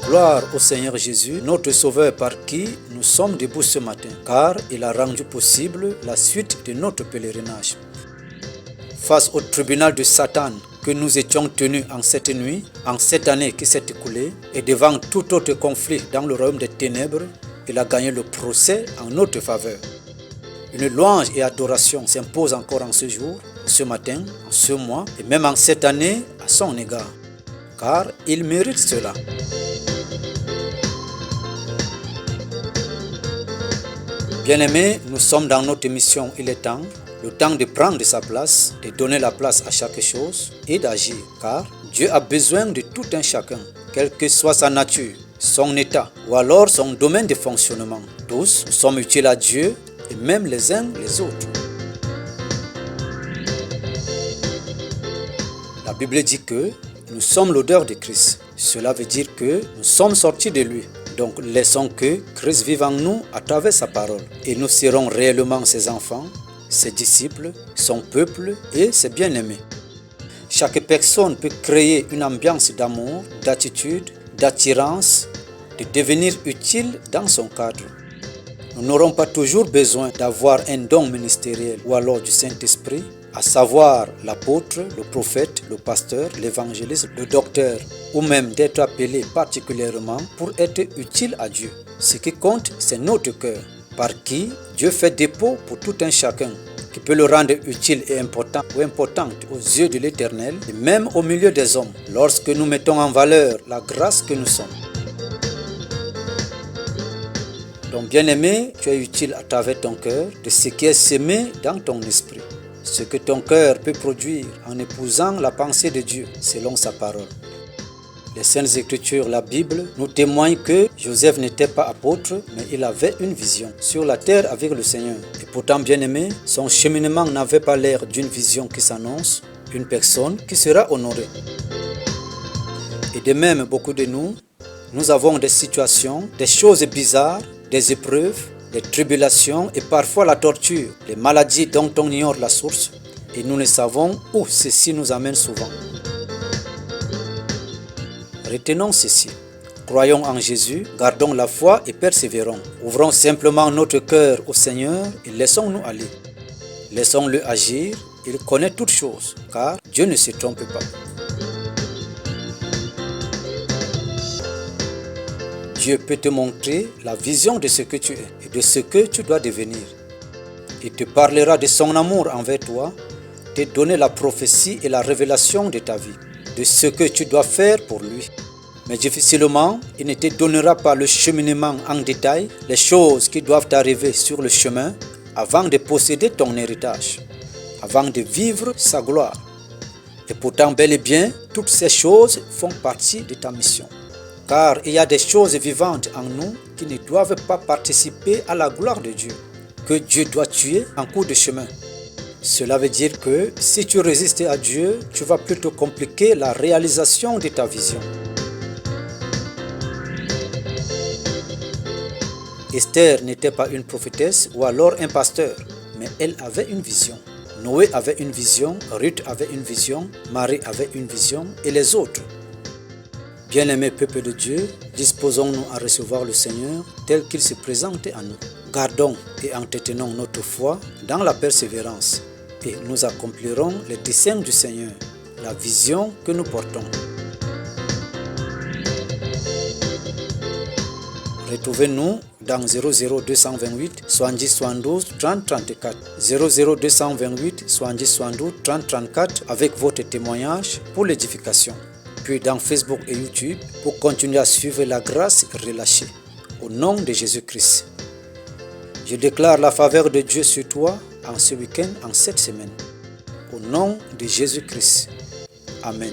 Gloire au Seigneur Jésus, notre Sauveur par qui nous sommes debout ce matin, car il a rendu possible la suite de notre pèlerinage. Face au tribunal de Satan que nous étions tenus en cette nuit, en cette année qui s'est écoulée, et devant tout autre conflit dans le royaume des ténèbres, il a gagné le procès en notre faveur. Une louange et adoration s'impose encore en ce jour, ce matin, en ce mois, et même en cette année à son égard, car il mérite cela. Bien-aimés, nous sommes dans notre émission Il est temps, le temps de prendre sa place, de donner la place à chaque chose et d'agir, car Dieu a besoin de tout un chacun, quelle que soit sa nature, son état ou alors son domaine de fonctionnement. Tous, nous sommes utiles à Dieu et même les uns les autres. La Bible dit que nous sommes l'odeur de Christ. Cela veut dire que nous sommes sortis de lui. Donc laissons que Christ vive en nous à travers sa parole. Et nous serons réellement ses enfants, ses disciples, son peuple et ses bien-aimés. Chaque personne peut créer une ambiance d'amour, d'attitude, d'attirance, de devenir utile dans son cadre. Nous n'aurons pas toujours besoin d'avoir un don ministériel ou alors du Saint-Esprit, à savoir l'apôtre, le prophète, le pasteur, l'évangéliste, le docteur, ou même d'être appelé particulièrement pour être utile à Dieu. Ce qui compte, c'est notre cœur, par qui Dieu fait dépôt pour tout un chacun, qui peut le rendre utile et important ou importante aux yeux de l'Éternel, et même au milieu des hommes, lorsque nous mettons en valeur la grâce que nous sommes. Donc bien-aimé, tu es utile à travers ton cœur de ce qui est semé dans ton esprit. Ce que ton cœur peut produire en épousant la pensée de Dieu selon sa parole. Les Saintes Écritures, la Bible, nous témoignent que Joseph n'était pas apôtre, mais il avait une vision sur la terre avec le Seigneur. Et pourtant, bien-aimé, son cheminement n'avait pas l'air d'une vision qui s'annonce, une personne qui sera honorée. Et de même, beaucoup de nous avons des situations, des choses bizarres, des épreuves, des tribulations et parfois la torture, les maladies dont on ignore la source et nous ne savons où ceci nous amène souvent. Retenons ceci. Croyons en Jésus, gardons la foi et persévérons. Ouvrons simplement notre cœur au Seigneur et laissons-nous aller. Laissons-le agir, il connaît toutes choses, car Dieu ne se trompe pas. Dieu peut te montrer la vision de ce que tu es et de ce que tu dois devenir. Il te parlera de son amour envers toi, te donner la prophétie et la révélation de ta vie, de ce que tu dois faire pour lui. Mais difficilement, il ne te donnera pas le cheminement en détail, les choses qui doivent arriver sur le chemin avant de posséder ton héritage, avant de vivre sa gloire. Et pourtant, bel et bien, toutes ces choses font partie de ta mission. Car il y a des choses vivantes en nous qui ne doivent pas participer à la gloire de Dieu, que Dieu doit tuer en cours de chemin. Cela veut dire que si tu résistes à Dieu, tu vas plutôt compliquer la réalisation de ta vision. Esther n'était pas une prophétesse ou alors un pasteur, mais elle avait une vision. Noé avait une vision, Ruth avait une vision, Marie avait une vision et les autres. Bien-aimés peuple de Dieu, disposons-nous à recevoir le Seigneur tel qu'il se présente à nous. Gardons et entretenons notre foi dans la persévérance et nous accomplirons les desseins du Seigneur, la vision que nous portons. Retrouvez-nous dans 00228 70 72 30 34 00228 70 72 30 34 avec votre témoignage pour l'édification. Puis dans Facebook et YouTube pour continuer à suivre la grâce relâchée. Au nom de Jésus-Christ. Je déclare la faveur de Dieu sur toi en ce week-end, en cette semaine. Au nom de Jésus-Christ. Amen.